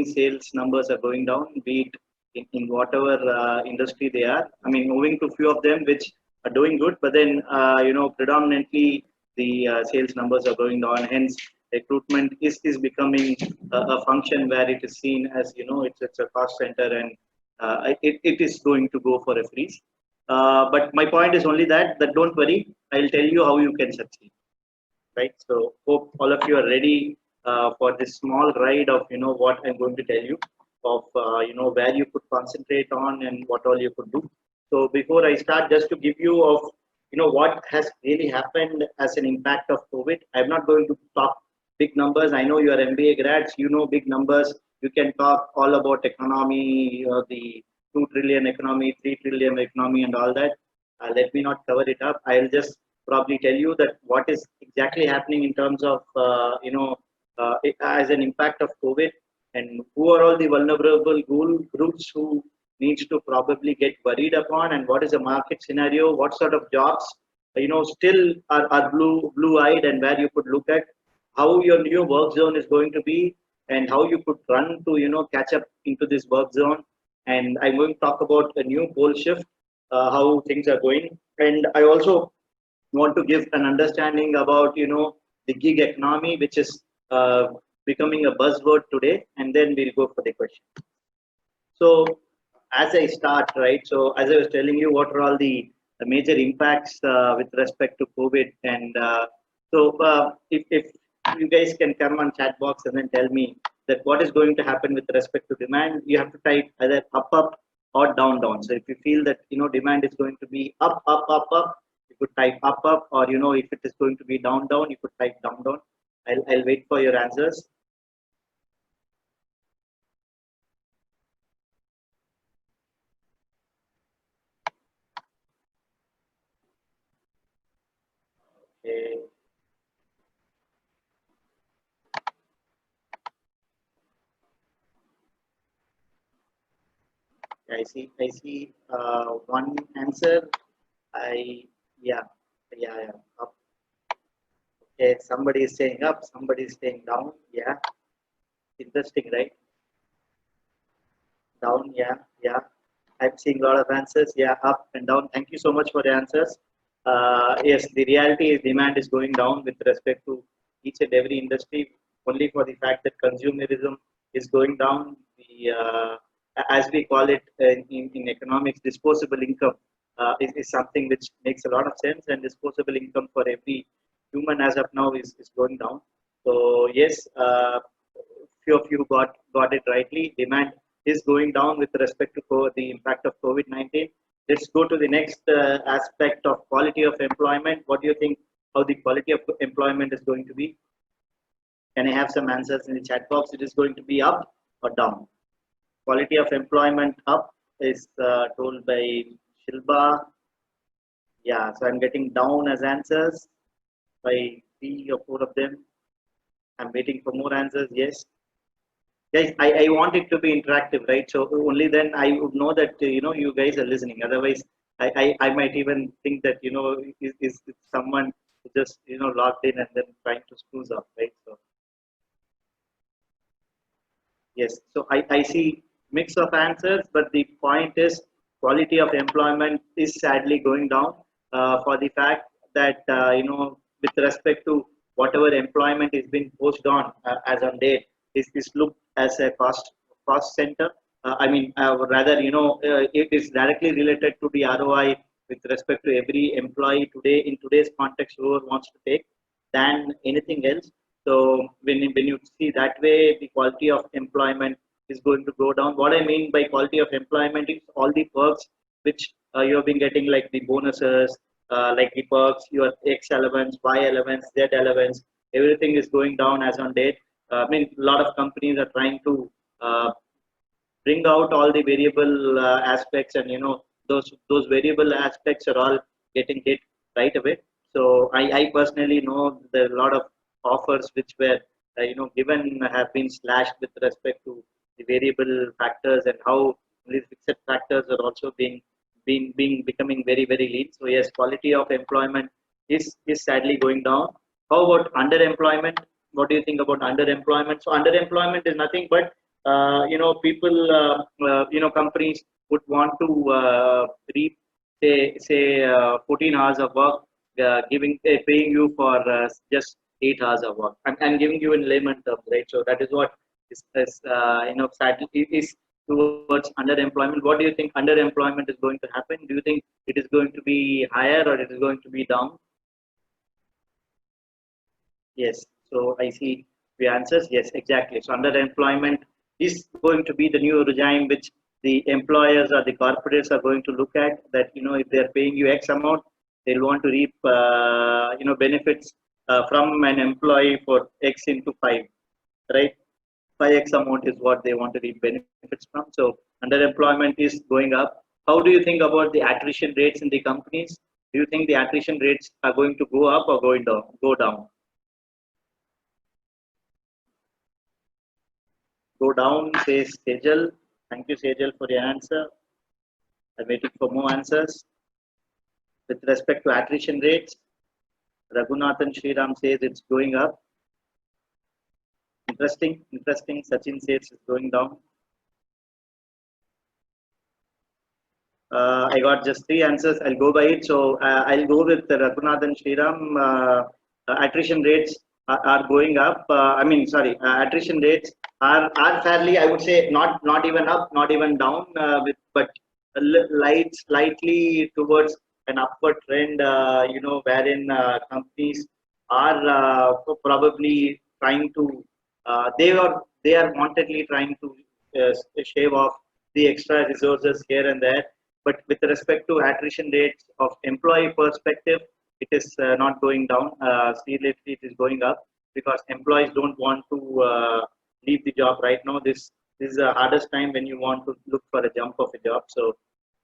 any sales numbers are going down, be it in whatever industry they are. I mean, moving to few of them which are doing good, but then predominantly the sales numbers are going down. Hence, recruitment is becoming a function where it is seen as it's a cost center, and it is going to go for a freeze. But my point is only that don't worry, I'll tell you how you can succeed, right? So hope all of you are ready for this small ride of what I'm going to tell you, of where you could concentrate on and what all you could do. So before I start, just to give you of what has really happened as an impact of COVID. I'm not going to talk big numbers. I know you are MBA grads, big numbers. You can talk all about economy, the 2 trillion economy, 3 trillion economy, and all that. Let me not cover it up. I'll just probably tell you that what is exactly happening in terms of as an impact of COVID, and who are all the vulnerable groups who needs to probably get worried upon, and what is the market scenario, what sort of jobs still are blue eyed, and where you could look at how your new work zone is going to be, and how you could run to catch up into this work zone. And I'm going to talk about a new pole shift, how things are going. And I also want to give an understanding about the gig economy, which is becoming a buzzword today, and then we'll go for the question. So as I start, right, so as I was telling you, what are all the major impacts with respect to COVID, and if you guys can come on chat box and then tell me that what is going to happen with respect to demand. You have to type either up or down. So if you feel that demand is going to be up, you could type up, or if it is going to be down, you could type down. I'll wait for your answers. Okay. I see one answer. Yeah. Up. Okay, somebody is saying up, somebody is saying down. Yeah, interesting, right? Down. Yeah. I'm seeing a lot of answers. Yeah, up and down. Thank you so much for the answers. Yes, the reality is demand is going down with respect to each and every industry, only for the fact that consumerism is going down. As we call it in economics, disposable income is something which makes a lot of sense, and disposable income for every human as of now is going down. So yes, few of you got it rightly. Demand is going down with respect to the impact of COVID-19. Let's go to the next aspect of quality of employment. What do you think? How the quality of employment is going to be? Can I have some answers in the chat box? It is going to be up or down? Quality of employment up is told by Shilba. Yeah, so I'm getting down as answers by 3 or 4 of them. I'm waiting for more answers. Yes. Guys, I want it to be interactive, right? So only then I would know that you guys are listening. Otherwise, I might even think that is someone just logged in and then trying to spruce up, right? So yes, so I see mix of answers, but the point is quality of employment is sadly going down for the fact that with respect to whatever employment is being posted on as on date is looked as a cost center. Rather, it is directly related to the ROI with respect to every employee today in today's context whoever wants to take than anything else. So when you see that way, the quality of employment is going to go down. What I mean by quality of employment is all the perks which you have been getting, like the bonuses, like the perks, your X allowance, Y allowance, Z allowance, everything is going down as on date. A lot of companies are trying to bring out all the variable aspects, and those variable aspects are all getting hit right away. So I personally know there are a lot of offers which were given have been slashed with respect to the variable factors, and how these fixed factors are also being becoming very very lean. So yes, quality of employment is sadly going down. How about underemployment? What do you think about underemployment? So underemployment is nothing but people, companies would want to reap, say 14 hours of work, paying you for just 8 hours of work. I'm giving you in layman terms, right? So that is what sadly is towards underemployment. What do you think underemployment is going to happen? Do you think it is going to be higher or it is going to be down? Yes. So I see the answers. Yes, exactly. So underemployment is going to be the new regime which the employers or the corporates are going to look at. That if they are paying you X amount, they'll want to reap benefits from an employee for X into five, right? 5x amount is what they want to reap benefits from. So underemployment is going up. How do you think about the attrition rates in the companies? Do you think the attrition rates are going to go up or going down? Go down? Go down, says Sejal. Thank you, Sejal, for your answer. I'm waiting for more answers. With respect to attrition rates, Raghunathan Sriram says it's going up. Interesting, interesting. Sachin says it's going down. I got just three answers. I'll go by it. So I'll go with Raghunathan Sriram. Attrition rates are going up. Attrition rates are fairly, I would say, not even up, not even down, but slightly towards an upward trend. Wherein companies are probably trying to they are wantedly trying to shave off the extra resources here and there. But with respect to attrition rates of employee perspective, it is not going down. Seriously, it is going up because employees don't want to leave the job right now. This is the hardest time when you want to look for a jump of a job. So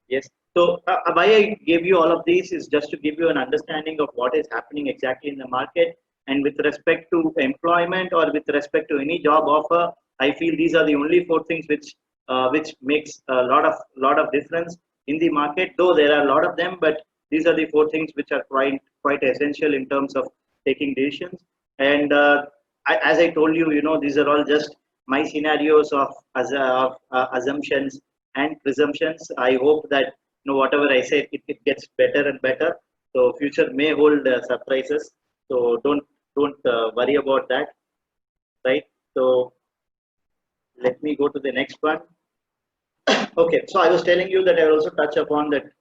yes. So why I gave you all of these is just to give you an understanding of what is happening exactly in the market. And with respect to employment or with respect to any job offer, I feel these are the only four things which makes a lot of difference in the market. Though there are a lot of them, but these are the four things which are quite essential in terms of taking decisions. And as I told you, these are all just my scenarios of assumptions and presumptions. I hope that whatever I say, it gets better and better. So future may hold surprises. So don't worry about that, right? So let me go to the next one. Okay, so I was telling you that I will also touch upon that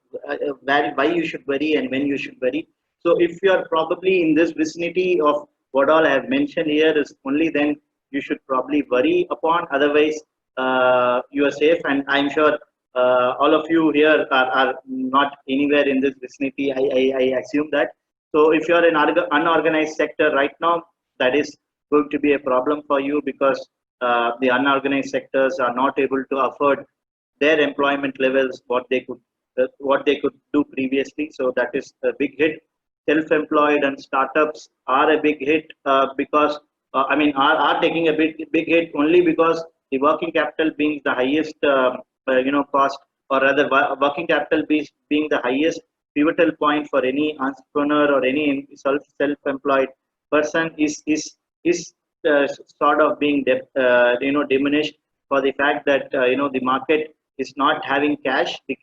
why you should worry and when you should worry. So if you are probably in this vicinity of what all I have mentioned here, is only then you should probably worry upon. Otherwise, you are safe, and I'm sure all of you here are not anywhere in this vicinity. I assume that. So if you are in unorganized sector right now, that is going to be a problem for you because the unorganized sectors are not able to afford their employment levels what they could do previously. So that is a big hit. Self-employed and startups are a big hit because are taking a big hit only because the working capital being the highest cost, or rather working capital being the highest pivotal point for any entrepreneur or any self-employed person is sort of being diminished for the fact that the market is not having cash. The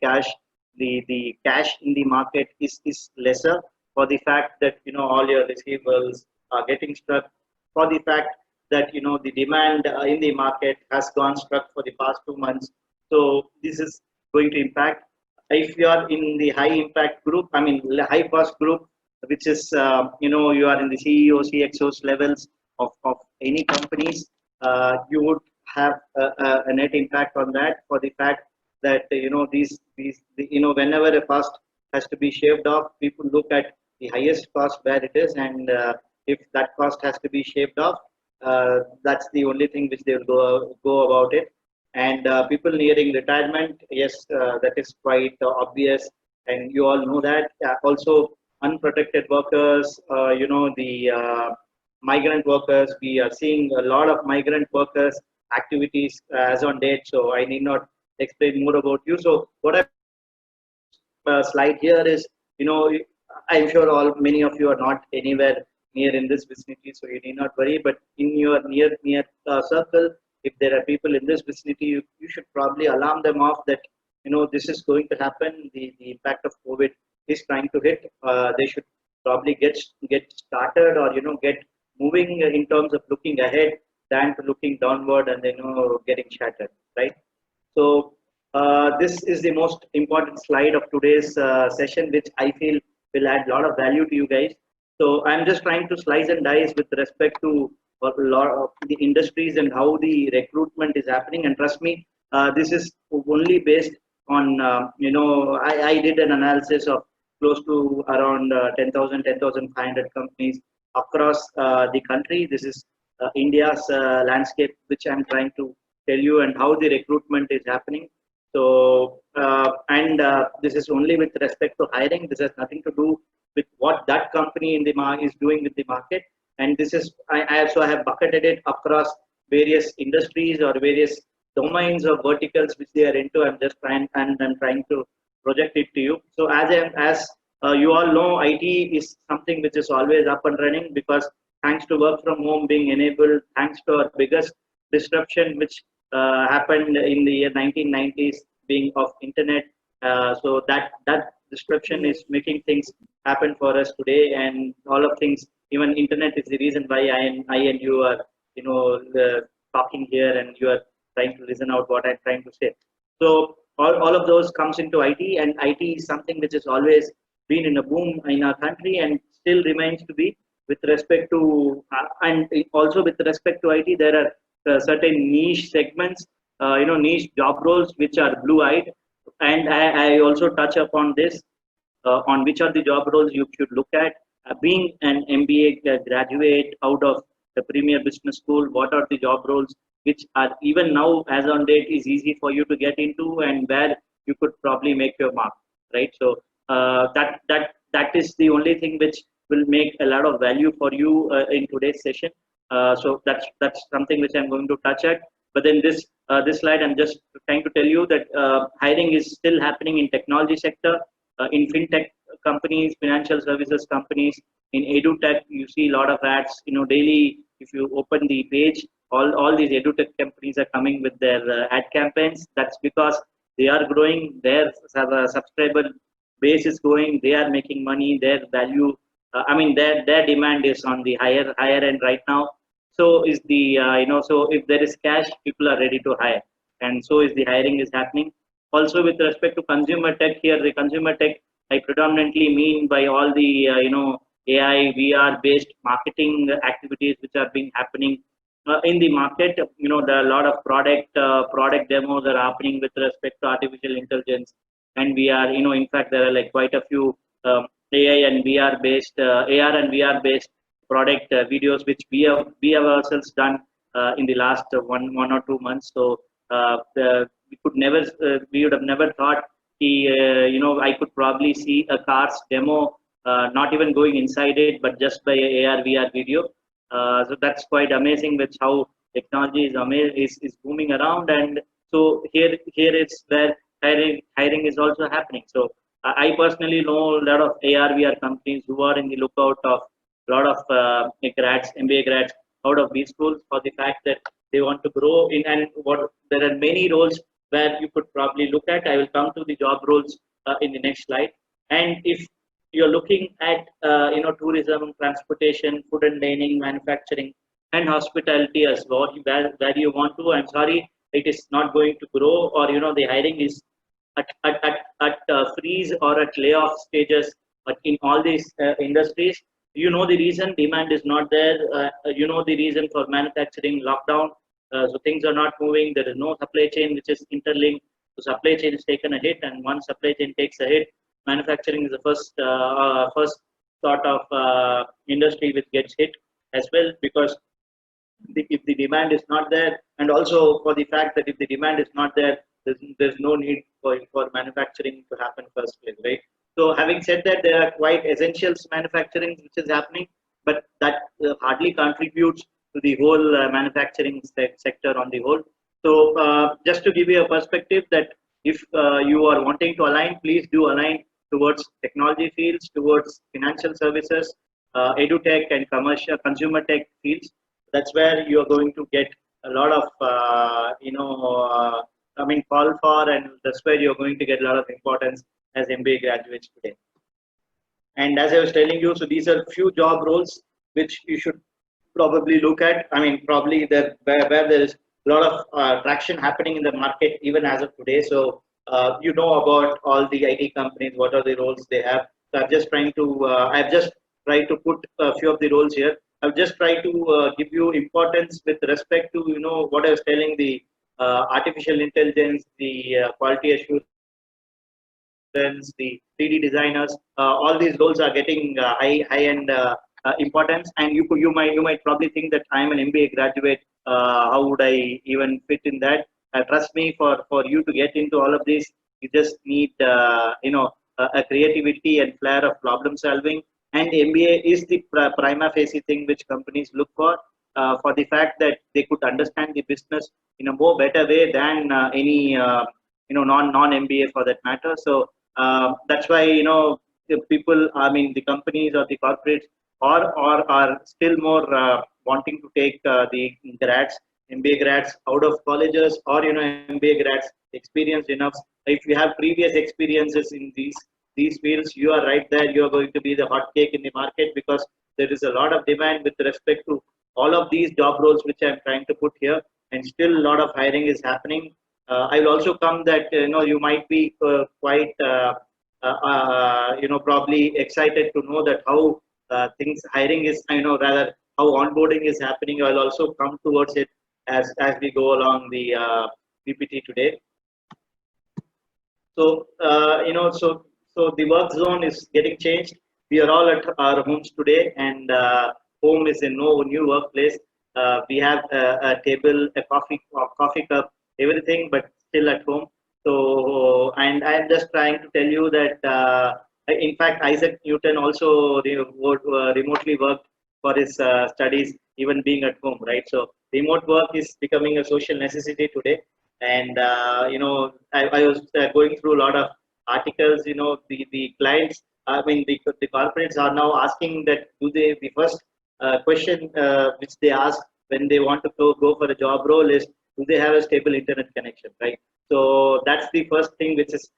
cash in the market is lesser, for the fact that all your receivables are getting struck, for the fact that the demand in the market has gone struck for the past 2 months. So this is going to impact. If you are in the high impact group, high cost group, which is you are in the CEO CXOs levels of any companies, you would have a net impact on that, for the fact that whenever a cost has to be shaved off, people look at the highest cost where it is, and if that cost has to be shaved off, that's the only thing which they will go about it. And people nearing retirement, yes, that is quite obvious, and you all know that. Also, unprotected workers, the migrant workers. We are seeing a lot of migrant workers activities as on date. So I need not explain more about you. So what I slide here is, I'm sure many of you are not anywhere near in this vicinity, so you need not worry. But in your near circle, if there are people in this vicinity, you should probably alarm them off that, this is going to happen. The impact of COVID is trying to hit. They should probably get started, or get moving in terms of looking ahead than to looking downward and getting shattered, right? So this is the most important slide of today's session, which I feel will add a lot of value to you guys. So I'm just trying to slice and dice with respect to a lot of the industries and how the recruitment is happening. And trust me, this is only based on, I did an analysis of close to around 10,000, 10,500 companies across the country. This is India's landscape, which I'm trying to tell you, and how the recruitment is happening. So, this is only with respect to hiring. This has nothing to do with what that company in the market is doing with the market. And this is, I also have bucketed it across various industries or various domains or verticals which they are into. I'm just trying and I'm trying to project it to you. So as you all know, IT is something which is always up and running, because thanks to work from home being enabled, thanks to our biggest disruption, which happened in the year 1990s, being of internet. So that disruption is making things happen for us today, and all of things. Even internet is the reason why I and you are talking here, and you are trying to listen out what I'm trying to say. So all of those comes into IT, and IT is something which has always been in a boom in our country and still remains to be. With respect to and also with respect to IT, there are certain niche segments, niche job roles which are blue-eyed, and I also touch upon this, on which are the job roles you should look at. Being an MBA graduate out of the premier business school, what are the job roles which are even now as on date is easy for you to get into, and where you could probably make your mark, right? So that is the only thing which will make a lot of value for you in today's session. So that's something which I'm going to touch at. But then this slide, I'm just trying to tell you that hiring is still happening in technology sector, in fintech companies, financial services companies, in edutech. You see a lot of ads. Daily, if you open the page, all these edutech companies are coming with their ad campaigns. That's because they are growing. Their subscriber base is growing. They are making money. Their value, their demand is on the higher end right now. So is the so if there is cash, people are ready to hire, and so is the hiring is happening. Also, with respect to consumer tech, here the consumer tech I predominantly mean by all the AI, VR based marketing activities which are being happening in the market. There are a lot of product demos are happening with respect to artificial intelligence and VR. In fact, there are like quite a few AI and VR based AR and VR based product videos which we have ourselves done in the last one or 2 months. So we would have never thought I could probably see a car's demo, not even going inside it, but just by AR VR video. So that's quite amazing with how technology is booming around. And so here it's where hiring is also happening. So I personally know a lot of AR VR companies who are in the lookout of a lot of MBA grads out of these schools, for the fact that they want to grow in, and there are many roles where you could probably look at. I will come to the job roles in the next slide. And if you're looking at tourism, transportation, food and dining, manufacturing, and hospitality as well, where you want to, I'm sorry, it is not going to grow, or the hiring is at freeze or at layoff stages in all these industries. The reason demand is not there. The reason for manufacturing lockdown. So things are not moving. There is no supply chain which is interlinked. So supply chain is taken a hit, and once supply chain takes a hit, manufacturing is the first sort of industry which gets hit as well, because if the demand is not there, and also for the fact that if the demand is not there, there's no need for manufacturing to happen first place, right? So having said that, there are quite essentials manufacturing which is happening, but that hardly contributes to the whole manufacturing sector on the whole. So just to give you a perspective that if you are wanting to align, please do align towards technology fields, towards financial services, edutech and commercial consumer tech fields. That's where you are going to get a lot of call for, and that's where you're going to get a lot of importance as MBA graduates today. And as I was telling you, so these are few job roles which you should probably look at. I mean, probably there where there is a lot of traction happening in the market even as of today. So you know about all the IT companies, what are the roles they have. So I've just tried to put a few of the roles here. I've just tried to give you importance with respect to, you know, what I was telling, the artificial intelligence, the quality assurance, the 3D designers. All these roles are getting high end importance. And you might probably think that I'm an MBA graduate. How would I even fit in that? Trust me, for you to get into all of this, you just need a creativity and flair of problem solving. And MBA is the prima facie thing which companies look for the fact that they could understand the business in a more better way than any non MBA for that matter. So that's why, you know, the people, I mean, the companies or the corporates are still more wanting to take the grads, MBA grads out of colleges, or, you know, MBA grads experienced enough. If you have previous experiences in these fields, you are right there. You are going to be the hot cake in the market, because there is a lot of demand with respect to all of these job roles which I'm trying to put here, and still a lot of hiring is happening. I will also come that, you know, you might be quite probably excited to know that how things hiring is, rather how onboarding is happening. I'll also come towards it as we go along the PPT today. So so the work zone is getting changed. We are all at our homes today, and home is in no new workplace. We have a table, a coffee cup, everything, but still at home. So, and I'm just trying to tell you that, in fact, Isaac Newton also remotely worked for his studies, even being at home, right? So, remote work is becoming a social necessity today. And I was going through a lot of articles. You know, the clients, I mean, the corporates are now asking that, the first question which they ask when they want to go for a job role is, do they have a stable internet connection, right? So that's the first thing which is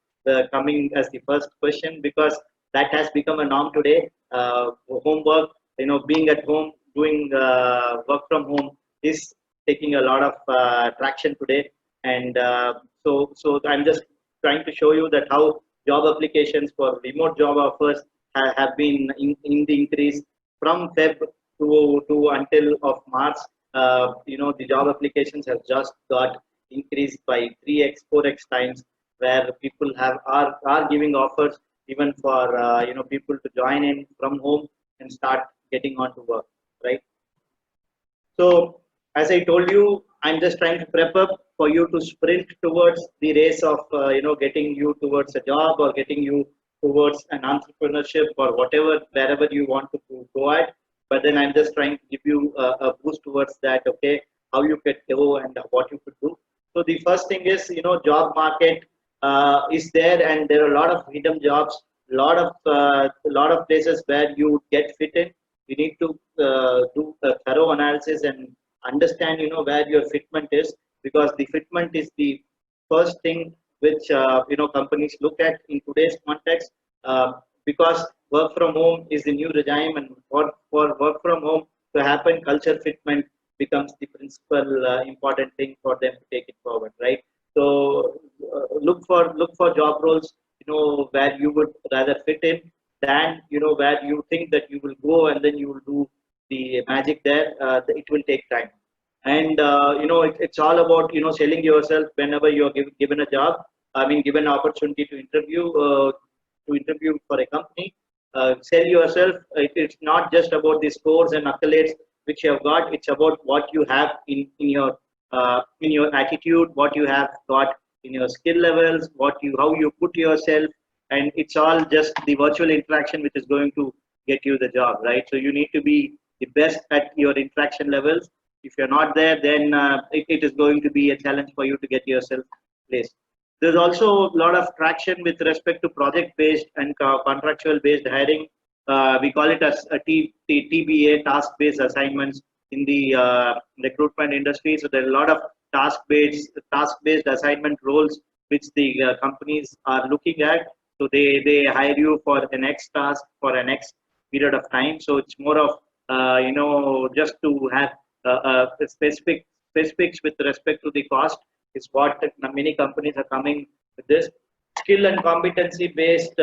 coming as the first question, because that has become a norm today. Homework, being at home, doing work from home is taking a lot of traction today. And so I'm just trying to show you that how job applications for remote job offers have been in the increase from Feb to until of March. The job applications have just got increased by 3x, 4x times, where people are giving offers even for people to join in from home and start getting on to work, right? So as I told you, I'm just trying to prep up for you to sprint towards the race of getting you towards a job, or getting you towards an entrepreneurship, or whatever, wherever you want to go at. But then I'm just trying to give you a boost towards that. Okay, how you could go and what you could do. So the first thing is, job market is there, and there are a lot of hidden jobs, a lot of places where you get fit in. You need to do a thorough analysis and understand, where your fitment is, because the fitment is the first thing which companies look at in today's context. Because work from home is the new regime, and for work from home to happen, culture fitment becomes the principal important thing for them to take it forward, right? So look for job roles, where you would rather fit in, than where you think that you will go and then you will do the magic there. It will take time. And it's all about selling yourself whenever you are given a job. I mean, given an opportunity to interview for a company. Sell yourself. It's not just about the scores and accolades which you have got. It's about what you have in your attitude, what you have got in your skill levels, how you put yourself. And it's all just the virtual interaction which is going to get you the job, right? So you need to be the best at your interaction levels. If you're not there, then it is going to be a challenge for you to get yourself placed. There's also a lot of traction with respect to project-based and contractual-based hiring. We call it as a TBA, task-based assignments, in the recruitment industry. So there are a lot of task-based assignment roles which the companies are looking at. So they hire you for the next task for a next period of time. So it's more of just to have specifics with respect to the cost is what many companies are coming with this skill and competency based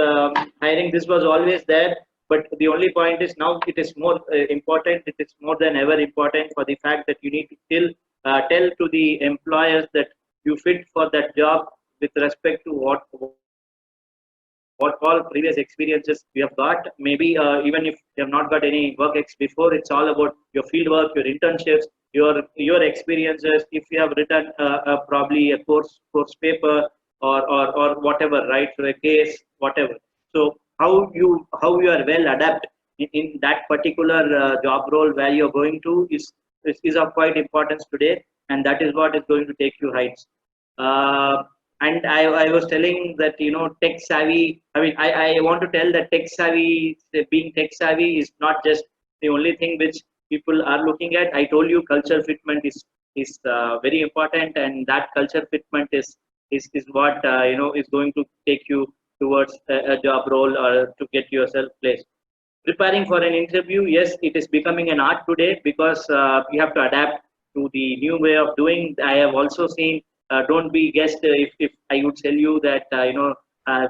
hiring. This was always there, but the only point is now it is more important. It is more than ever important for the fact that you need to still tell to the employers that you fit for that job with respect to what all previous experiences you have got. Maybe even if you have not got any work before, it's all about your field work, your internships, your experiences. If you have written probably a course paper or whatever, right? So a case, whatever. So how you are well adapt in that particular job role where you're going to is of quite importance today, and that is what is going to take you heights. Uh, and I was telling that tech savvy. I mean, I want to tell that tech savvy, being tech savvy is not just the only thing which people are looking at. I told you culture fitment is very important, and that culture fitment is what is going to take you towards a job role or to get yourself placed. Preparing for an interview, yes, it is becoming an art today because you have to adapt to the new way of doing. I have also seen, don't be guessed if I would tell you that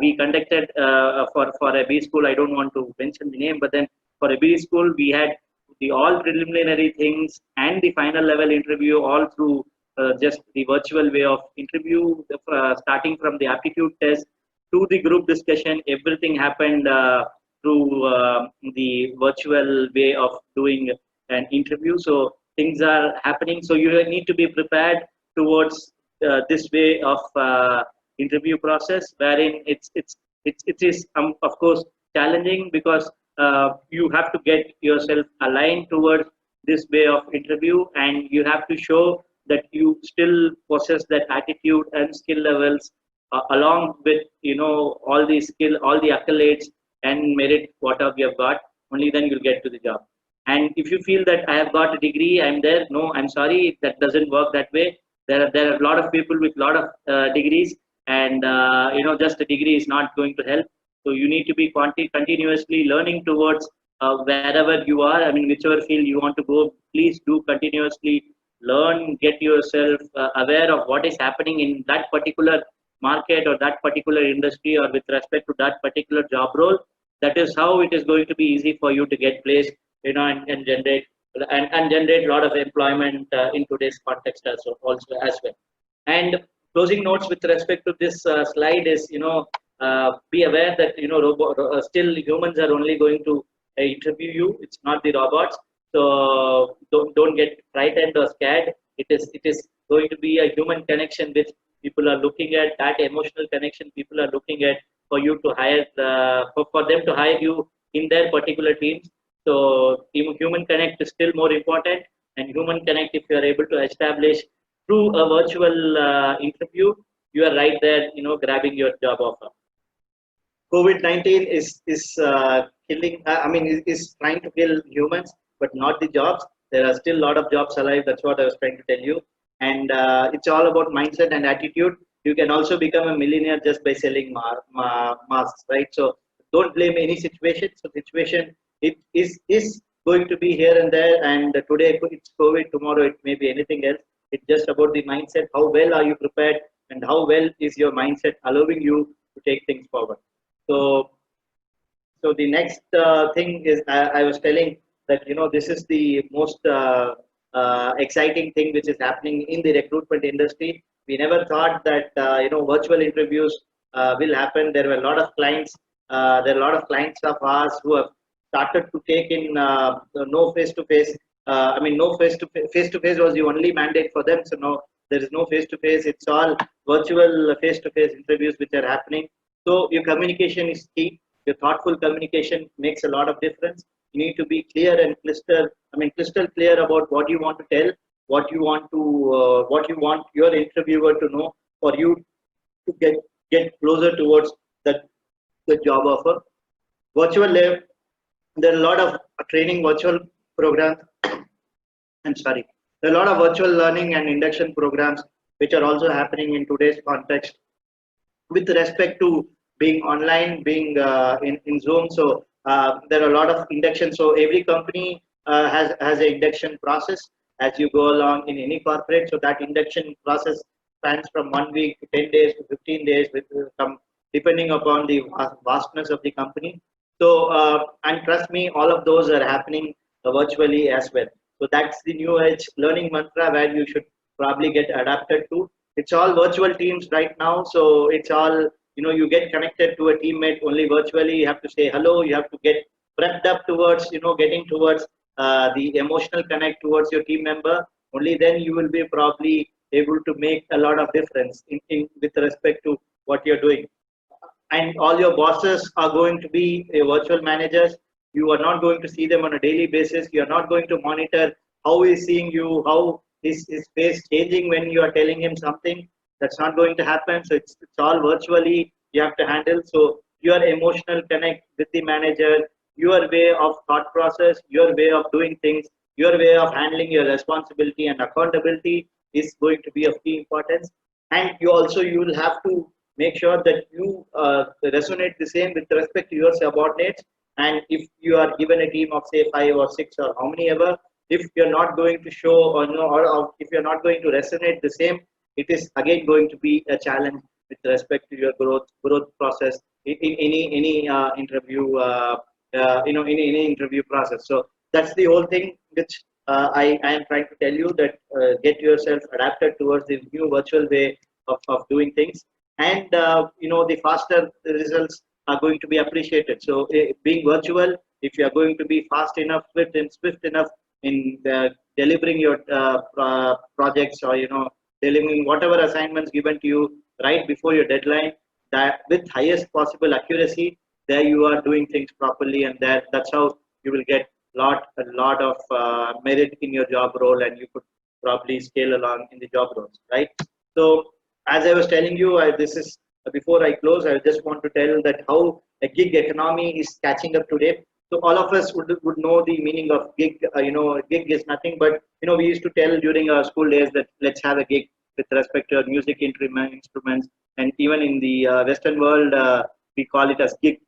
we conducted for a B school. I don't want to mention the name, but then for a B school we had the all preliminary things and the final level interview all through just the virtual way of interview, starting from the aptitude test to the group discussion. Everything happened through the virtual way of doing an interview. So things are happening. So you need to be prepared towards this way of interview process, wherein it is of course challenging because you have to get yourself aligned towards this way of interview, and you have to show that you still possess that attitude and skill levels along with all the skill, all the accolades and merit whatever you have got. Only then you'll get to the job. And if you feel that I have got a degree, I'm there, no, I'm sorry, that doesn't work that way. There are a lot of people with a lot of degrees, and just a degree is not going to help. So you need to be continuously learning towards wherever you are. I mean, whichever field you want to go, please do continuously learn, get yourself aware of what is happening in that particular market or that particular industry or with respect to that particular job role. That is how it is going to be easy for you to get placed, and generate a lot of employment in today's context also as well. And closing notes with respect to this slide is, be aware that still humans are only going to interview you. It's not the robots. So don't get frightened or scared. It is going to be a human connection which people are looking at, that emotional connection people are looking at for you to hire for them to hire you in their particular teams. So human connect is still more important, and human connect, if you are able to establish through a virtual interview, you are right there, grabbing your job offer. COVID-19 is killing. I mean, is trying to kill humans, but not the jobs. There are still a lot of jobs alive. That's what I was trying to tell you. And it's all about mindset and attitude. You can also become a millionaire just by selling masks, right? So don't blame any situation. So situation it is going to be here and there. And today it's COVID. Tomorrow it may be anything else. It's just about the mindset. How well are you prepared, and how well is your mindset allowing you to take things forward? So the next thing is I was telling that this is the most exciting thing which is happening in the recruitment industry. We never thought that virtual interviews will happen. There were a lot of clients. There are a lot of clients of ours who have started to take in no face to face. I mean, no face to face was the only mandate for them. So no, there is no face to face. It's all virtual face to face interviews which are happening. So your communication is key. Your thoughtful communication makes a lot of difference. You need to be clear and crystal clear about what you want to tell, what you want your interviewer to know for you to get closer towards the job offer. Virtual lab, there are a lot of training virtual programs I'm sorry. There are a lot of virtual learning and induction programs which are also happening in today's context with respect to being online, being in Zoom. So there are a lot of induction. So every company has an induction process as you go along in any corporate. So that induction process spans from 1 week to 10 days to 15 days, with some depending upon the vastness of the company. So and trust me, all of those are happening virtually as well. So that's the new age learning mantra where you should probably get adapted to. It's all virtual teams right now, so it's all, you get connected to a teammate only virtually. You have to say hello, you have to get prepped up towards, getting towards the emotional connect towards your team member. Only then you will be probably able to make a lot of difference in with respect to what you're doing. And all your bosses are going to be virtual managers. You are not going to see them on a daily basis. You are not going to monitor how he's seeing you, how his face changing when you are telling him something. That's not going to happen. So it's all virtually you have to handle. So your emotional connect with the manager, your way of thought process, your way of doing things, your way of handling your responsibility and accountability is going to be of key importance. And you will have to make sure that you resonate the same with respect to your subordinates. And if you are given a team of say 5 or 6 or how many ever, if you're not going to show or if you're not going to resonate the same, it is again going to be a challenge with respect to your growth process in any interview in any interview process. So that's the whole thing which I am trying to tell you, that get yourself adapted towards the new virtual way of doing things. And the faster the results are going to be appreciated. So being virtual, if you are going to be fast enough, swift enough in delivering your projects, or delivering whatever assignments given to you right before your deadline, that with highest possible accuracy, there you are doing things properly, and that's how you will get a lot of merit in your job role, and you could probably scale along in the job roles, right? So as I was telling you, this is before I close, I just want to tell that how a gig economy is catching up today. So all of us would know the meaning of gig. Gig is nothing but, we used to tell during our school days that let's have a gig with respect to our music instruments, and even in the Western world, we call it as gig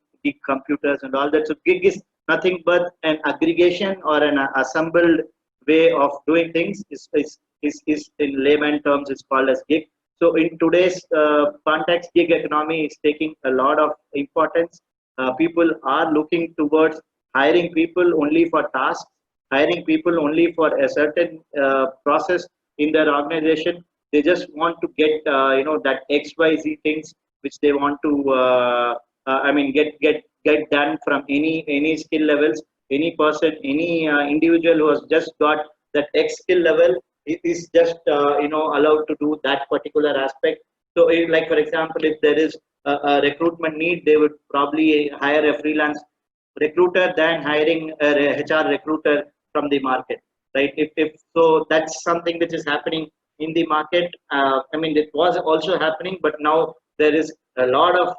computers and all that. So gig is nothing but an aggregation or an assembled way of doing things. Is in layman terms is called as gig. So in today's context, gig economy is taking a lot of importance. People are looking towards hiring people only for tasks, hiring people only for a certain process in their organization. They just want to get that XYZ things which they want to get done from any skill levels. Any person, any individual who has just got that X skill level is just allowed to do that particular aspect. So like for example, if there is a recruitment need, they would probably hire a freelance recruiter than hiring a HR recruiter from the market, right? If so, that's something which is happening in the market. It was also happening, but now there is a lot of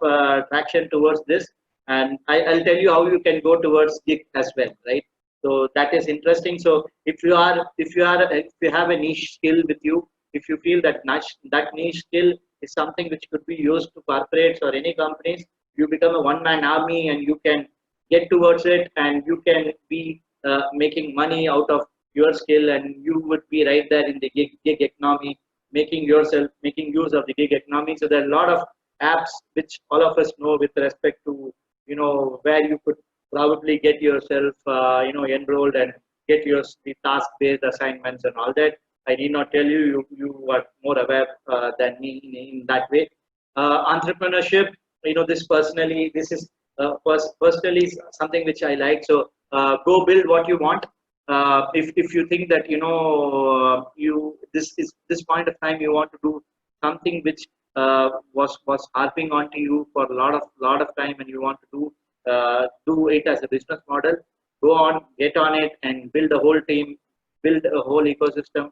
traction towards this, and I'll tell you how you can go towards gig as well, right? So that is interesting. So if you have a niche skill with you, if you feel that niche skill is something which could be used to corporates or any companies, you become a one-man army, and you can get towards it, and you can be making money out of your skill, and you would be right there in the gig economy, making use of the gig economy. So there are a lot of apps which all of us know with respect to where you could probably get yourself enrolled and get the task based assignments and all that. I need not tell you, you are more aware than me in that way. Entrepreneurship, this is personally something which I like. So go build what you want. If you think that you this point of time you want to do something which was harping onto you for a lot of time, and you want to do it as a business model, go on, get on it, and build a whole team, build a whole ecosystem,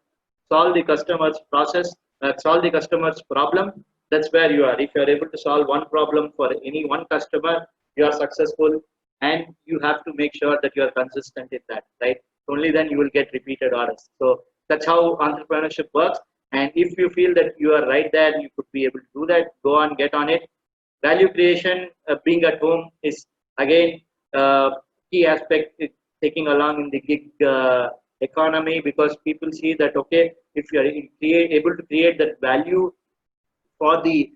solve the customer's process, solve the customer's problem. That's where you are. If you are able to solve one problem for any one customer, you are successful. And you have to make sure that you are consistent in that, right? Only then you will get repeated orders. So that's how entrepreneurship works. And if you feel that you are right there, you could be able to do that. Go on, get on it. Value creation, being at home is again key aspect. Is taking along in the gig economy, because people see that okay, if you are able to create that value for the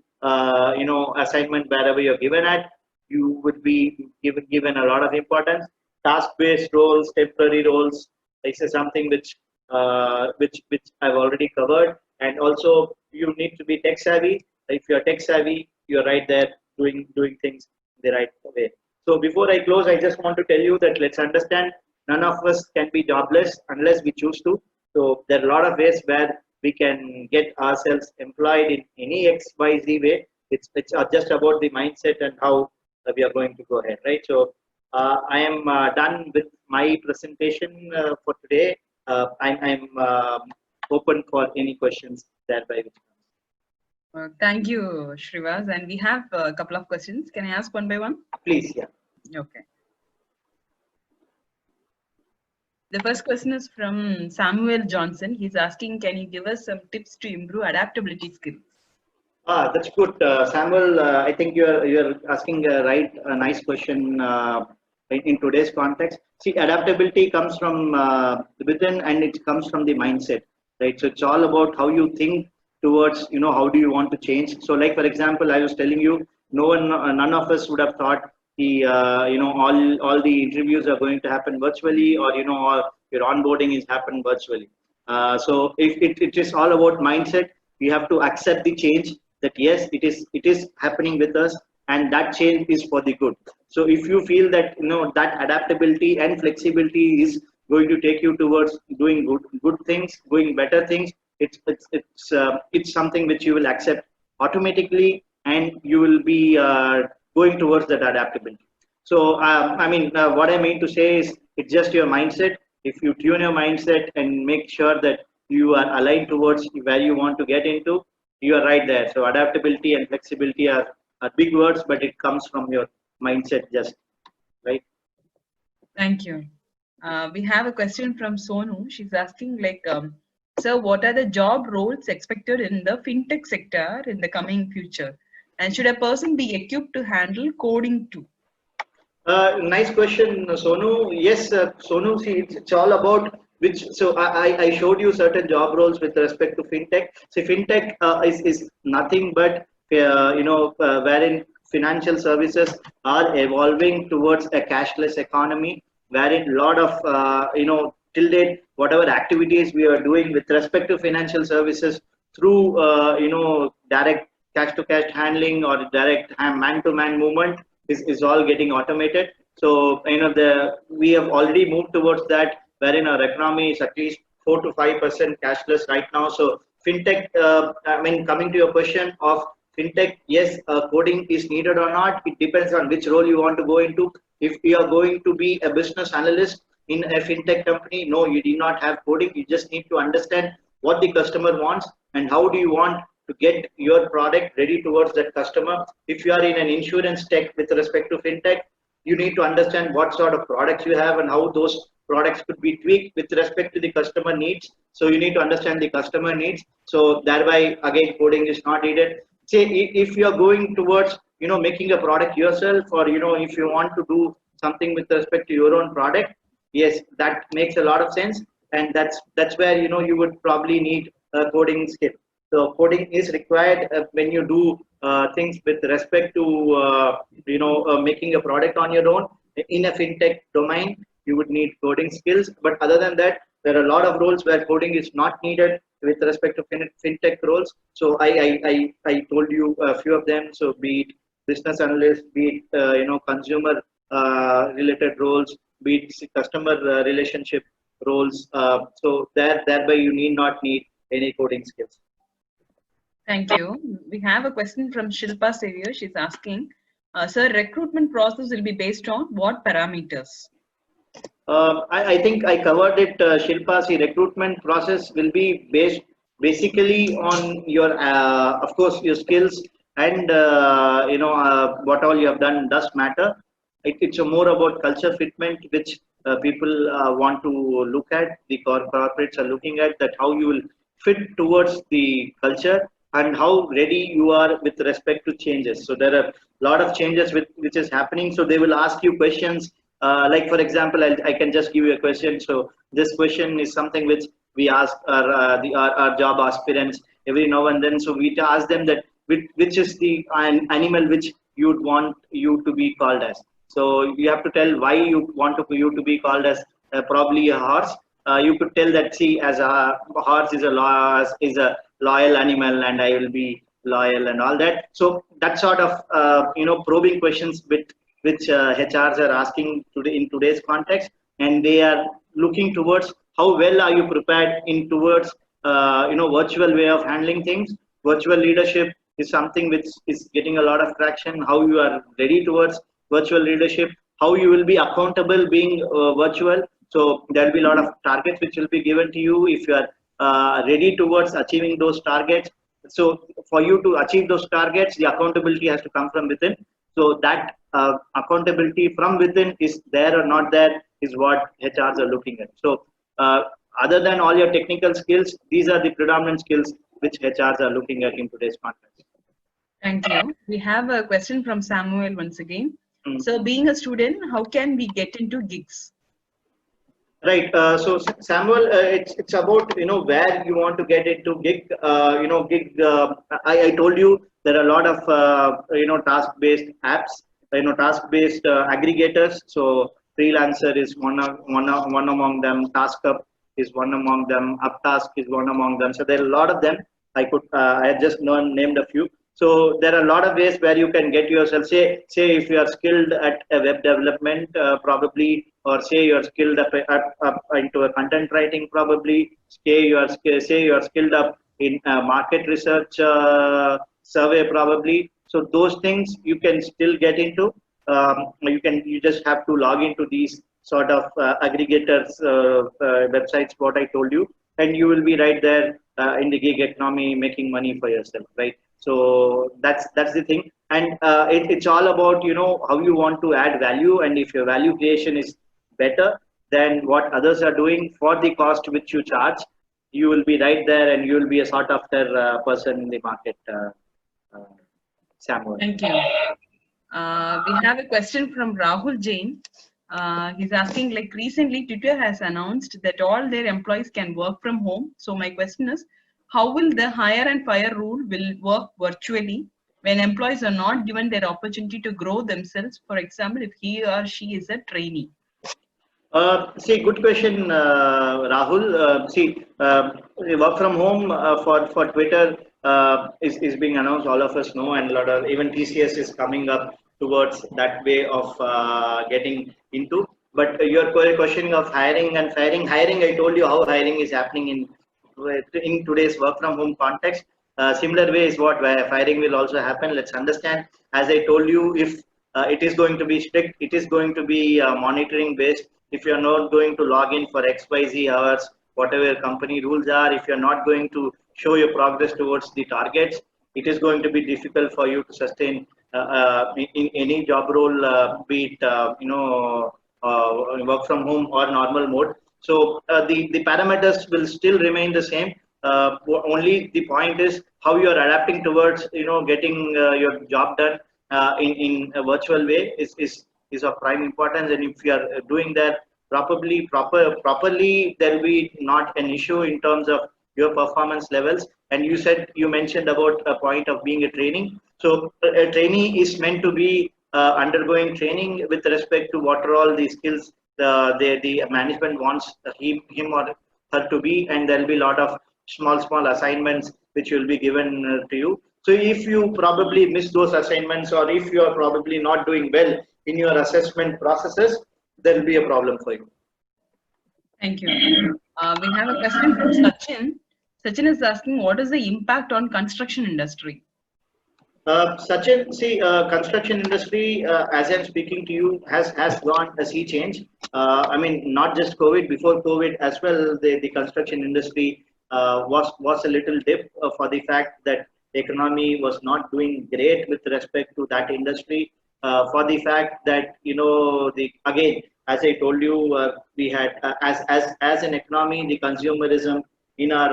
assignment wherever you're given at, you would be given a lot of importance. Task based roles, temporary roles, this is something which I've already covered. And also you need to be tech savvy. If you're tech savvy, you're right there doing things the right way. So before I close, I just want to tell you that let's understand, none of us can be jobless unless we choose to. So there are a lot of ways where we can get ourselves employed in any XYZ way. It's just about the mindset and how we are going to go ahead, right? So I am done with my presentation for today. I'm open for any questions thereby. Thank you, Shrivas. And we have a couple of questions. Can I ask one by one? Please, yeah. Okay. The first question is from Samuel Johnson. He's asking, can you give us some tips to improve adaptability skills? That's good, Samuel. I think you're asking a nice question in today's context. See, adaptability comes from within, and it comes from the mindset, right? So it's all about how you think towards, how do you want to change. So, like for example, I was telling you, none of us would have thought the all the interviews are going to happen virtually, or or your onboarding is happen virtually. So if it is all about mindset, we have to accept the change, that yes, it is happening with us, and that change is for the good. So if you feel that that adaptability and flexibility is going to take you towards doing good things, doing better things, it's something which you will accept automatically, and you will be going towards that adaptability. So what I mean to say is, it's just your mindset. If you tune your mindset and make sure that you are aligned towards where you want to get into, you are right there. So adaptability and flexibility are big words, but it comes from your mindset, just right. Thank you. We have a question from Sonu. She's asking, sir, what are the job roles expected in the fintech sector in the coming future? And should a person be equipped to handle coding too? Nice question, Sonu. Yes, Sonu, see, it's all about which. So I showed you certain job roles with respect to fintech. See, fintech is nothing but, wherein financial services are evolving towards a cashless economy, wherein a lot of, till date, whatever activities we are doing with respect to financial services through, direct cash to cash handling or direct man to man movement is all getting automated. So we have already moved towards that, wherein our economy is at least 4 to 5% cashless right now. So fintech, coming to your question of fintech, yes, coding is needed or not. It depends on which role you want to go into. If you are going to be a business analyst in a fintech company, no, you do not have coding. You just need to understand what the customer wants and how do you want to get your product ready towards that customer. If you are in an insurance tech with respect to fintech, you need to understand what sort of products you have and how those products could be tweaked with respect to the customer needs. So you need to understand the customer needs. So thereby, again, coding is not needed. Say if you are going towards making a product yourself, or if you want to do something with respect to your own product, yes, that makes a lot of sense, and that's where you would probably need a coding skill. So coding is required when you do things with respect to making a product on your own. In a fintech domain, you would need coding skills. But other than that, there are a lot of roles where coding is not needed with respect to fintech roles. So I told you a few of them. So be it business analyst, be it consumer related roles, be it customer relationship roles. So thereby you need not need any coding skills. Thank you. We have a question from Shilpa Savior. She's asking, sir, recruitment process will be based on what parameters? I think I covered it, Shilpa. See, recruitment process will be based basically on your, of course, your skills and what all you have done does matter. It's more about culture fitment, which people want to look at, the corporates are looking at, that how you will fit towards the culture and how ready you are with respect to changes. So there are a lot of changes which is happening. So they will ask you questions. Like for example, I can just give you a question. So this question is something which we ask our job aspirants every now and then. So we ask them that which is the animal which you'd want you to be called as. So you have to tell why you want you to be called as probably a horse. You could tell that, see, as a horse is a loyal animal, and I will be loyal and all that. So that sort of probing questions which HRs are asking today in today's context, and they are looking towards how well are you prepared in towards virtual way of handling things. Virtual leadership is something which is getting a lot of traction. How you are ready towards virtual leadership, how you will be accountable being virtual. So there will be a lot of targets which will be given to you if you are ready towards achieving those targets. So for you to achieve those targets, the accountability has to come from within. So that accountability from within is there or not there is what HRs are looking at. So other than all your technical skills, these are the predominant skills which HRs are looking at in today's context. Thank you. We have a question from Samuel once again. Mm. So being a student, how can we get into gigs? Right. So Samuel, it's about where you want to get into gig. Gig. I told you there are a lot of task-based apps. Task-based aggregators. So Freelancer is one among them. TaskUp is one among them. Uptask is one among them. So there are a lot of them. I had just named a few. So there are a lot of ways where you can get yourself. Say if you are skilled at a web development, probably, or say you are skilled up into a content writing, probably. Say you are skilled up in market research survey, probably. So those things you can still get into. You just have to log into these sort of aggregators websites, what I told you, and you will be right there in the gig economy, making money for yourself, right? So that's the thing, and it's all about how you want to add value, and if your value creation is better than what others are doing for the cost which you charge, you will be right there, and you will be a sought after person in the market. Samuel. Thank you. We have a question from Rahul Jain. He's asking, like, recently Twitter has announced that all their employees can work from home. So my question is, how will the hire and fire rule will work virtually when employees are not given their opportunity to grow themselves? For example, if he or she is a trainee. See, good question, Rahul. Work from home for Twitter is being announced. All of us know, and a lot of even TCS is coming up towards that way of getting into. But your question of hiring and firing, I told you how hiring is happening in today's work from home context. Similar way is what firing will also happen. Let's understand. As I told you, if it is going to be strict, it is going to be monitoring based. If you're not going to log in for XYZ hours, whatever company rules are, if you're not going to show your progress towards the targets, it is going to be difficult for you to sustain in any job role, be it work from home or normal mode. So the parameters will still remain the same. Only the point is how you are adapting towards getting your job done in a virtual way is of prime importance. And if you are doing that properly, there will be not an issue in terms of your performance levels. And you mentioned about a point of being a training. So a trainee is meant to be undergoing training with respect to what are all the skills the management wants him or her to be, and there will be a lot of small assignments which will be given to you. So if you probably miss those assignments, or if you are probably not doing well in your assessment processes, there will be a problem for you. Thank you. We have a question from Sachin. Sachin is asking, what is the impact on construction industry? Sachin, see, construction industry, as I'm speaking to you, has gone a sea change. I mean, not just COVID, before COVID as well, the construction industry was a little dip for the fact that the economy was not doing great with respect to that industry. For the fact that again, as I told you, we had as an economy, the consumerism in our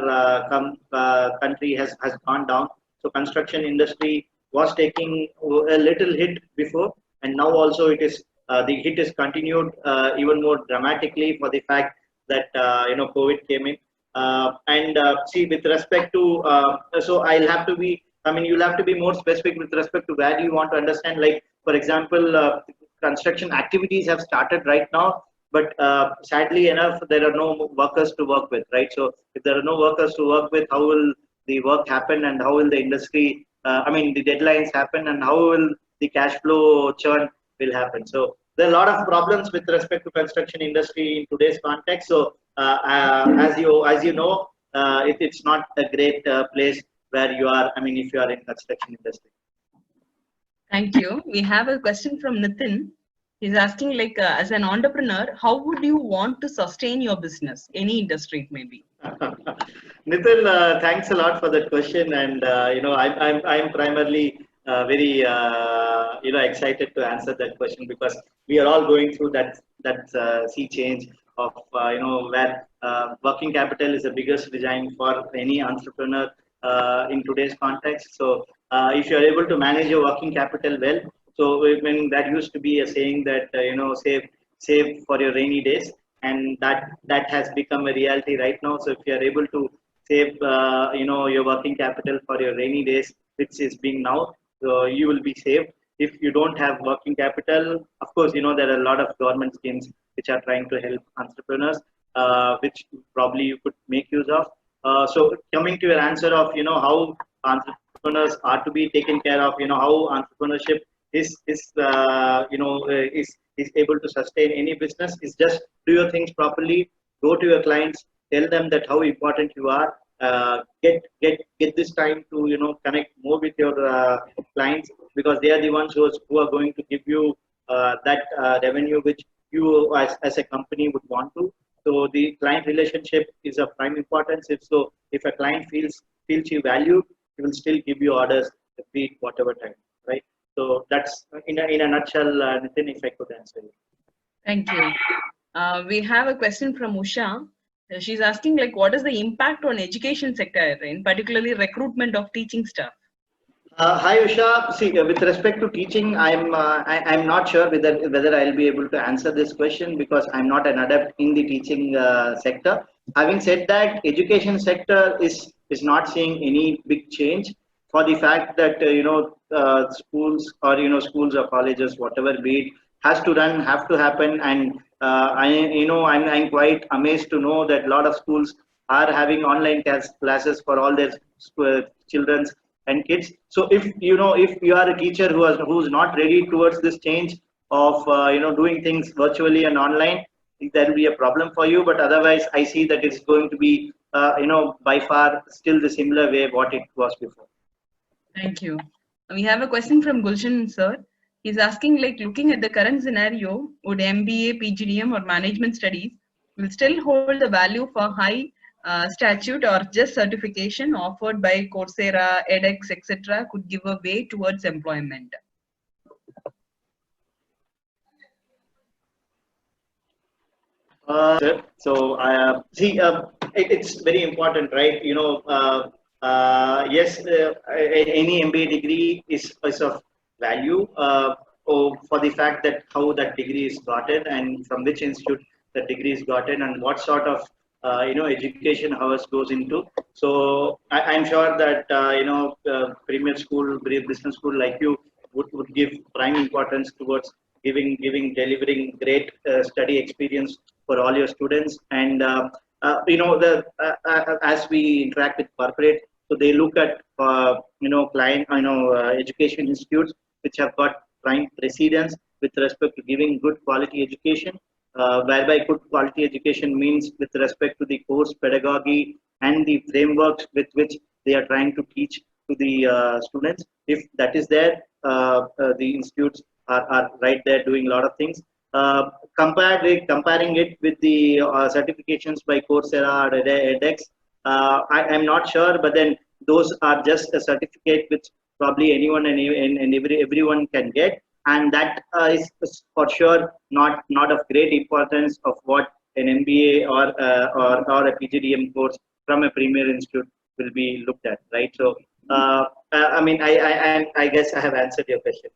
country has gone down. So construction industry was taking a little hit before, and now also it is the hit is continued even more dramatically for the fact that COVID came in. And see, with respect to so I'll have to be. I mean, you'll have to be more specific with respect to where you want to understand. Like, for example, construction activities have started right now, but sadly enough, there are no workers to work with, right? So, if there are no workers to work with, how will the work happen, and how will the industry? I mean, the deadlines happen, and how will the cash flow churn will happen? So, there are a lot of problems with respect to construction industry in today's context. So, as you know, it's not a great place where you are. I mean, if you are in construction industry. Thank you. We have a question from Nitin. He's asking, like, as an entrepreneur, how would you want to sustain your business? Any industry it may be. Nitin, thanks a lot for that question, and I'm primarily very excited to answer that question, because we are all going through that sea change of where working capital is the biggest design for any entrepreneur in today's context. So if you are able to manage your working capital well, so when that used to be a saying that save for your rainy days, and that has become a reality right now. So if you are able to save your working capital for your rainy days, which is being now, so you will be saved. If you don't have working capital, of course, there are a lot of government schemes which are trying to help entrepreneurs, which probably you could make use of. So coming to your answer of how entrepreneurs are to be taken care of, how entrepreneurship is able to sustain any business, is just do your things properly, go to your clients, tell them that how important you are, get this time to connect more with your clients, because they are the ones who are going to give you that revenue which you as a company would want to. So the client relationship is of prime importance. If a client feels you valued, he will still give you orders, be it whatever time, right? So that's in a nutshell, Nitin, if I could answer you. Thank you. We have a question from Usha. She's asking, like, what is the impact on education sector, in particularly recruitment of teaching staff? Hi Usha. See, with respect to teaching, I'm not sure whether I'll be able to answer this question, because I'm not an adept in the teaching sector. Having said that, education sector is not seeing any big change, for the fact that schools or colleges, whatever be it, has to have to happen. And I'm quite amazed to know that a lot of schools are having online classes for all their children and kids. So if you are a teacher who's not ready towards this change of doing things virtually and online, there will be a problem for you. But otherwise, I see that it's going to be by far still the similar way what it was before. Thank you. We have a question from Gulshan sir. He's asking, like, looking at the current scenario, would MBA, PGDM or management studies will still hold the value for high statute, or just certification offered by Coursera, edX, etc. could give a way towards employment? So see, it's very important, right? Yes, any MBA degree is of value for the fact that how that degree is gotten, and from which institute the degree is gotten, and what sort of education hours goes into. So I'm sure that premier school, business school like you would give prime importance towards delivering great study experience for all your students. And as we interact with corporate, so they look at client education institutes which have got prime precedence with respect to giving good quality education, whereby good quality education means with respect to the course pedagogy and the frameworks with which they are trying to teach to the students. If that is there, the institutes are right there doing a lot of things. Comparing it with the certifications by Coursera or edX, I'm not sure, but then those are just a certificate which probably anyone and everyone can get. and that is for sure not of great importance of what an MBA or a PGDM course from a premier institute will be looked at, right? So, I mean, I guess I have answered your question.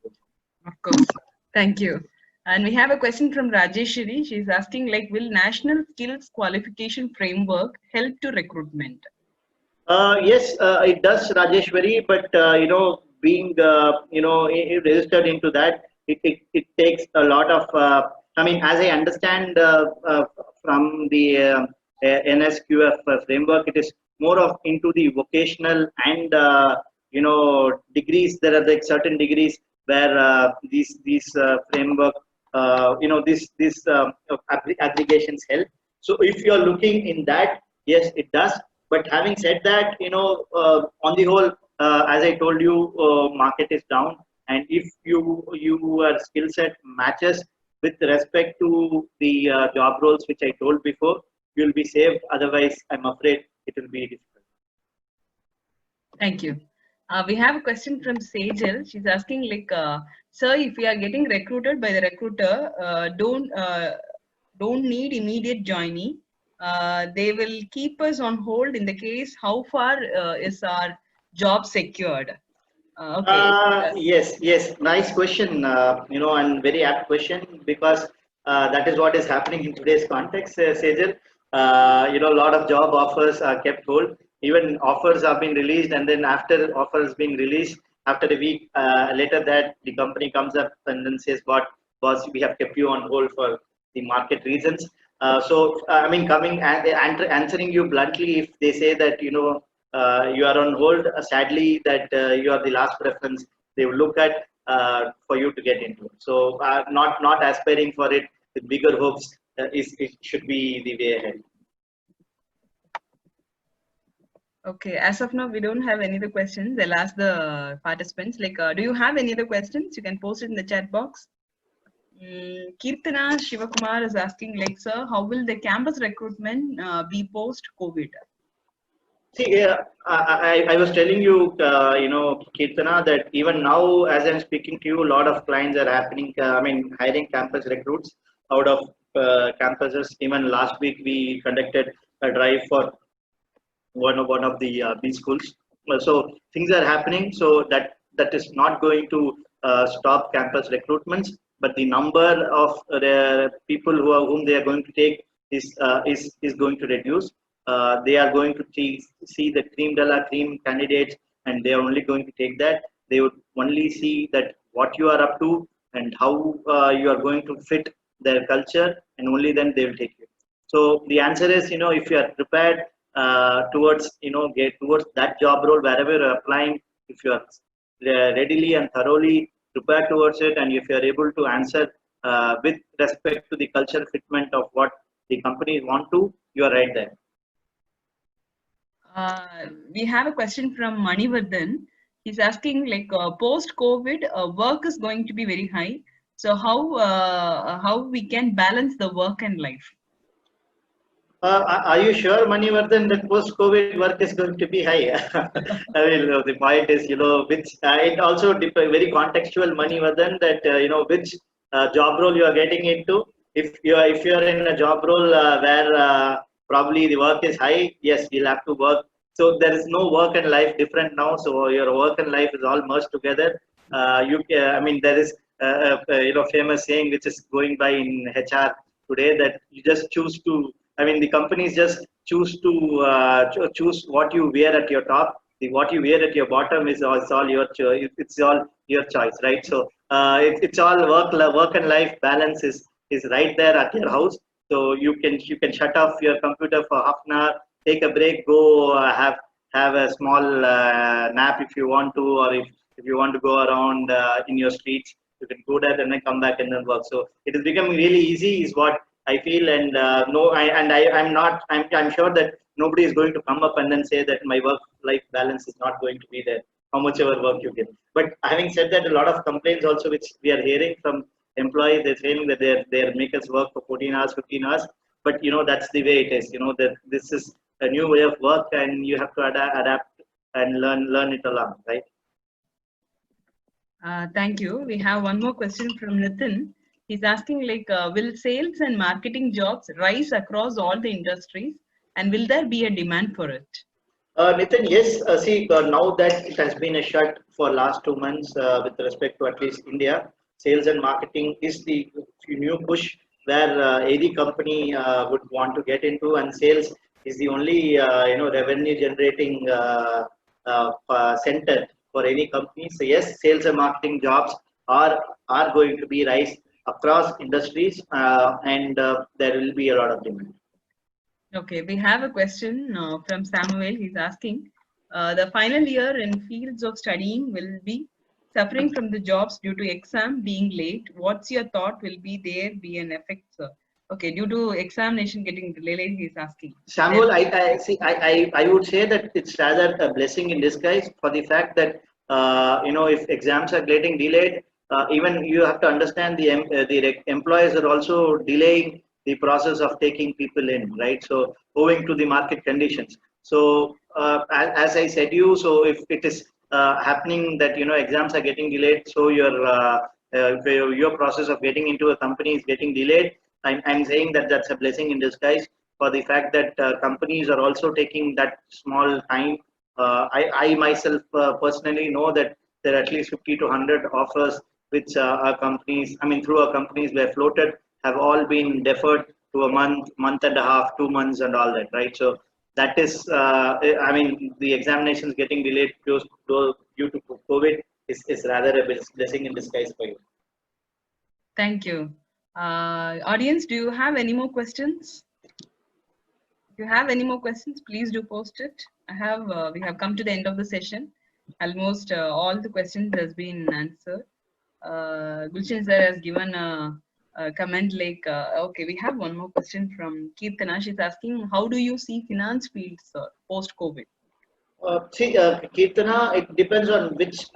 Of course. Thank you. And we have a question from Rajeshwari. She's asking like, will National Skills Qualification Framework help to recruitment? Yes, it does, Rajeshwari, but being registered into that, it takes a lot of. I mean, as I understand from the NSQF framework, it is more of into the vocational and degrees. There are like certain degrees where these framework, aggregations help. So if you are looking in that, yes, it does. But having said that, on the whole, as I told you, market is down, and if your skill set matches with respect to the job roles which I told before, you'll be saved. Otherwise, I'm afraid it will be difficult. Thank you. We have a question from Sejal. She's asking like, sir, if we are getting recruited by the recruiter, don't need immediate joining. They will keep us on hold in the case how far is our job secured? Okay. Yes, nice question. And very apt question because that is what is happening in today's context, Sejal. A lot of job offers are kept hold. Even offers are being released, and then after offers being released, after a week later, that the company comes up and then says, "What, boss, we have kept you on hold for the market reasons." I mean, coming and answering you bluntly, if they say that you are on hold, sadly that you are the last preference they will look at for you to get into. So not aspiring for it with bigger hopes it should be the way ahead. Okay, as of now, we don't have any other questions. I'll ask the participants, like, do you have any other questions? You can post it in the chat box. Kirtana Shivakumar is asking, like, sir, how will the campus recruitment be post-COVID? See, I was telling you, Kirtana, that even now, as I'm speaking to you, a lot of clients are happening. Hiring campus recruits out of campuses. Even last week, we conducted a drive for one of the B schools. So things are happening. So that is not going to stop campus recruitments, but the number of people whom they are going to take is going to reduce. They are going to see the cream de la cream candidates, and they are only going to take that. They would only see that what you are up to and how you are going to fit their culture, and only then they will take you. So the answer is, if you are prepared towards, get towards that job role wherever you're applying, if you are readily and thoroughly prepared towards it, and if you are able to answer with respect to the culture fitment of what the companies want to, you are right there. We have a question from Manivardhan. He's asking, like, post-COVID, work is going to be very high. So how we can balance the work and life? Are you sure, Manivardhan, that post-COVID work is going to be high? I mean, the point is, which it also very contextual, Manivardhan, that which job role you are getting into. If you are in a job role where probably the work is high, yes, you'll have to work. So there is no work and life different now. So your work and life is all merged together. There is famous saying which is going by in HR today, that you just choose to. The companies just choose to choose what you wear at your top. What you wear at your bottom is all your choice. It's all your choice, right? So it's all work and life balance is right there at your house. So you can shut off your computer for half an hour, take a break, go have a small nap if you want to, or if you want to go around in your streets, you can go there and then come back and then work. So it is becoming really easy, is what I feel, and I'm sure that nobody is going to come up and then say that my work-life balance is not going to be there, how much ever work you get. But having said that, a lot of complaints also which we are hearing from employees, they're saying that they make us work for 14 hours, 15 hours. But that's the way it is. That this is a new way of work, and you have to adapt and learn it along, right? Thank you. We have one more question from Nitin. He's asking like, will sales and marketing jobs rise across all the industries, and will there be a demand for it? Nitin, yes. See, now that it has been a shut for last 2 months with respect to at least India, sales and marketing is the new push where any company would want to get into, and sales is the only revenue generating center for any company. So yes, sales and marketing jobs are going to be rise across industries, and there will be a lot of demand. Okay, we have a question from Samuel. He's asking, the final year in fields of studying will be suffering from the jobs due to exam being late. What's your thought? Will be there be an effect, sir? Okay, due to examination getting delayed, he's asking. Samuel, I see. I would say that it's rather a blessing in disguise for the fact that if exams are getting delayed, even you have to understand the employers are also delaying the process of taking people in, right? So owing to the market conditions. So as I said you, so if it is happening that exams are getting delayed, so your process of getting into a company is getting delayed. I'm saying that that's a blessing in disguise for the fact that companies are also taking that small time. I myself personally know that there are at least 50 to 100 offers which our companies, I mean, through our companies were floated, have all been deferred to a month and a half, 2 months, and all that, right? So that is, I mean, the examinations getting delayed due to COVID is rather a blessing in disguise for you. Thank you. Audience, do you have any more questions? If you have any more questions, please do post it. We have come to the end of the session. Almost all the questions has been answered. Gulshan sir has given a comment like, okay, we have one more question from Kirtana. She's asking, how do you see finance fields post-COVID? See, Kirtana, it depends on which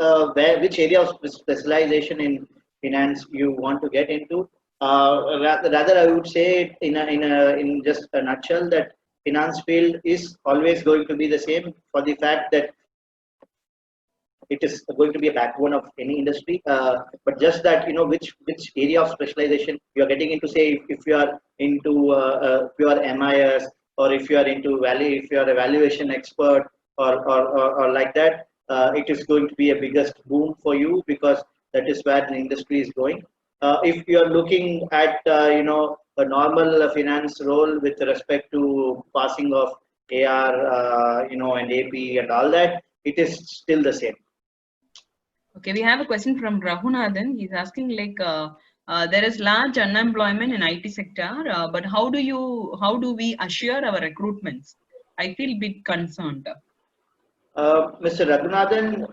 area of specialization in finance you want to get into. Rather, I would say in just a nutshell that finance field is always going to be the same for the fact that it is going to be a backbone of any industry. But just that which area of specialization you are getting into. Say if you are into pure MIS, or if you are into value, if you are a valuation expert, or like that, it is going to be a biggest boom for you because that is where the industry is going. If you are looking at a normal finance role with respect to passing of AR, and AP and all that, it is still the same. Okay, we have a question from Raghunathan. He's asking like, there is large unemployment in IT sector, but how do we assure our recruitments? I feel a bit concerned. Mr. Raghunathan,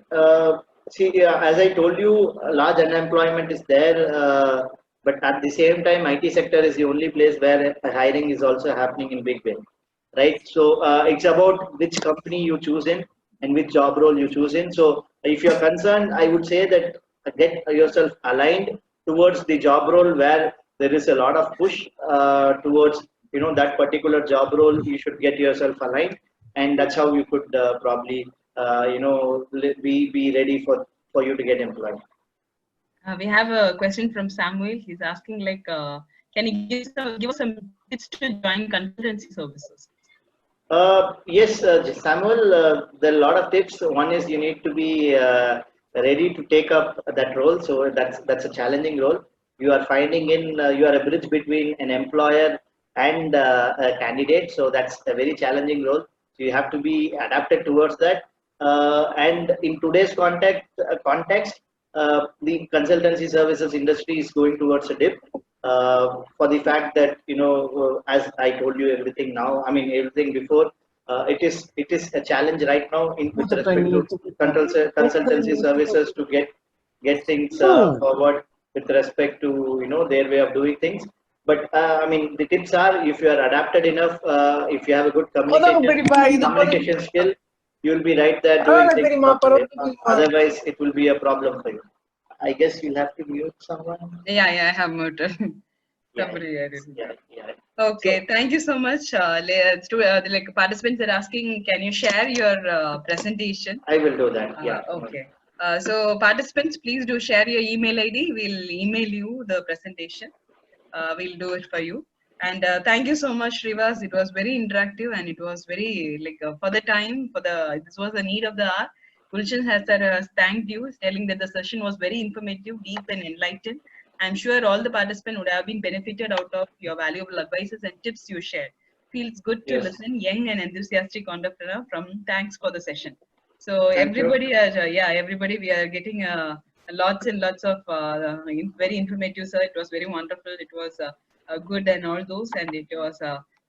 see, as I told you, large unemployment is there, but at the same time, IT sector is the only place where hiring is also happening in big way, right? So it's about which company you choose in and which job role you choose in. So if you're concerned, I would say that get yourself aligned towards the job role where there is a lot of push towards that particular job role. You should get yourself aligned, and that's how you could probably be ready for you to get employed. We have a question from Samuel. He's asking like, can you give us some tips to join consultancy services? Yes, Samuel, there are a lot of tips. One is you need to be ready to take up that role. So that's a challenging role. You are finding you are a bridge between an employer and a candidate. So that's a very challenging role. So you have to be adapted towards that. And in today's context, the consultancy services industry is going towards a dip. For the fact that as I told you everything now, I mean everything before, it is a challenge right now with respect to consultancy services to get things forward with respect to their way of doing things. But I mean the tips are, if you are adapted enough, if you have a good communication skill, you will be right there doing things properly. Otherwise it will be a problem for you. I guess you'll have to mute someone. Yeah, I have muted. Okay, so, thank you so much. Like participants are asking, can you share your presentation? I will do that. Yeah. Okay. So participants, please do share your email ID. We'll email you the presentation. We'll do it for you. And thank you so much, Shrivas. It was very interactive and it was very for the time, this was the need of the hour. Gulshan has thanked you, telling that the session was very informative, deep, and enlightened. I'm sure all the participants would have been benefited out of your valuable advices and tips you shared. Feels good to Yes. listen, young and enthusiastic entrepreneur from. Thanks for the session. So Thank you. everybody, everybody, we are getting lots and lots of very informative, sir. It was very wonderful. It was good and all those, and it was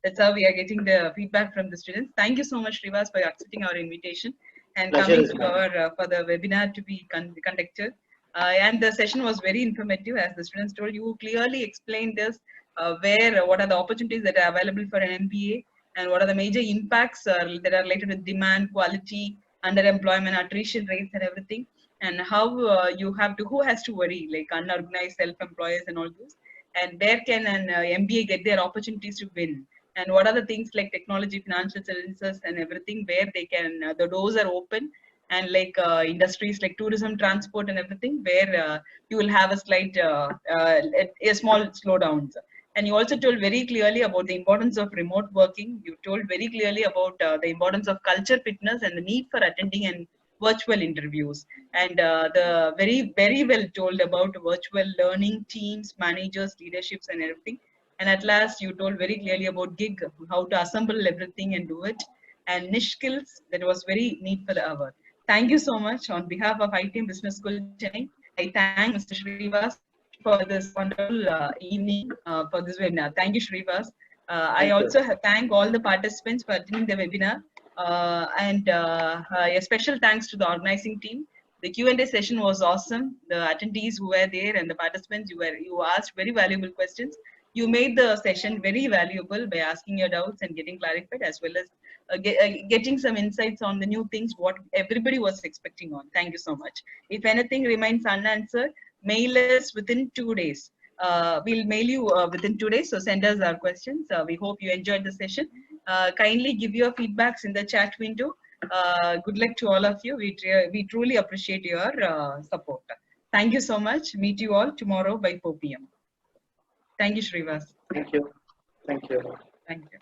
that's how we are getting the feedback from the students. Thank you so much, Shrivas, for accepting our invitation and Pleasure coming is to mine. our for the webinar to be conducted. And the session was very informative, as the students told. You clearly explained this, what are the opportunities that are available for an MBA, and what are the major impacts that are related to demand, quality, underemployment, attrition rates, and everything, and how who has to worry, like unorganized self-employers and all those, and where can an MBA get their opportunities to win, and what are the things like technology, financial services, and everything where they can the doors are open, and industries like tourism, transport, and everything where you will have a slight a small slowdowns. And you also told very clearly about the importance of remote working. You told very clearly about the importance of culture fitness and the need for attending and virtual interviews. And the very well told about virtual learning, teams, managers, leaderships, and everything. And at last, you told very clearly about gig, how to assemble everything and do it, and niche skills that was very neat for the hour. Thank you so much on behalf of ITM Business School Chennai. I thank Mr. Shrivas for this wonderful evening for this webinar. Thank you, Shrivas. I Thank you. also thank all the participants for attending the webinar, and a special thanks to the organizing team. The Q&A session was awesome. The attendees who were there and the participants, you asked very valuable questions. You made the session very valuable by asking your doubts and getting clarified, as well as getting some insights on the new things what everybody was expecting on. Thank you so much. If anything remains unanswered, mail us within 2 days. We'll mail you within 2 days. So send us our questions. We hope you enjoyed the session. Kindly give your feedbacks in the chat window. Good luck to all of you. We truly appreciate your support. Thank you so much. Meet you all tomorrow by 4 p.m. Thank you, Shrivas. Thank you. Thank you. Thank you.